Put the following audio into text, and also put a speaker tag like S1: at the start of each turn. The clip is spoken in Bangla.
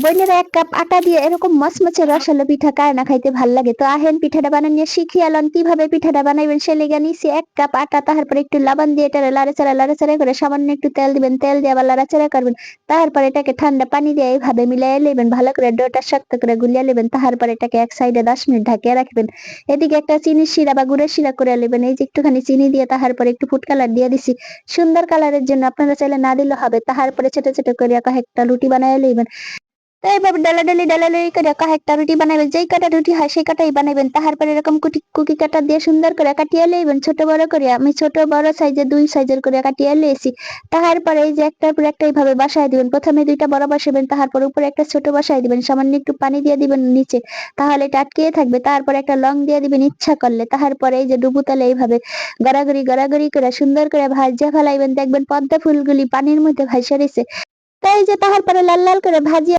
S1: বইনেরা ১ কাপ আটা দিয়ে এরকম মচমচে রসালো পিঠা কার না খাইতে ভাল লাগে। তো আহেন পিঠাটা বানানিয়া শিখিয়া লন কিভাবে পিঠাটা বানাইবেন সে লেগা নিছি ১ কাপ আটা তারপরে একটু লবণ দিয়ে এটারে লাড়াচাড়া করে সামান্য একটু তেল দিবেন। তেল দিয়ে আবার লাড়াচাড়া করবেন। তারপরে এটাকে ঠান্ডা পানি দিয়ে এইভাবে মিলাইয়া লইবেন। ভালো করে ডোটা শক্ত করে গুলিয়া লইবেন। তারপরে এটাকে এক সাইডে ১০ মিনিট ঢাকিয়া রাখবেন। এদিকে একটা চিনির শিরা বা গুড়ের শিরা করে লইবেন। এই যে একটুখানি চিনি দিয়ে তারপরে একটু ফুড কালার দিয়ে দিছি। সুন্দর কালারের জন্য আপনারা চাইলে না দিলেও হবে। তারপরে ছোট, ছোট কইরা কয়েকটা রুটি বানাইয়া লইবেন। তো এইভাবে ডালাডালি করে কয়েকটা রুটি বানাবেন। যেই কটা রুটি হয় সেই কটাই বানাবেন। তারপরে এরকম কুকি কাটা দিয়ে সুন্দর করে কাটিয়ে লইবেন ছোট বড় করে। আমি ছোট বড় সাইজে ২ সাইজের করে কাটিয়ে লইছি। তারপরে এই যে একটার পর একটা এইভাবে বসায় দিবেন। প্রথমে ২ টা বড় বসাবেন, তারপর উপরে একটা ছোট বসায় দিবেন। সামান্য একটু পানি দিয়ে দিবেন নিচে। তাহলে এটা আটকিয়ে থাকবে। তারপরে একটা লং দিয়ে দিবেন ইচ্ছা করলে। তারপরে এই যে ডুবো তেলে এইভাবে গড়াগড়ি করে সুন্দর করে ভাইজা ফেলাইবেন। দেখবেন পদ্ম ফুলগুলি পানির মধ্যে ভাইসা রইছে। তো এই যে তারপরে লাল করে ভাজিয়া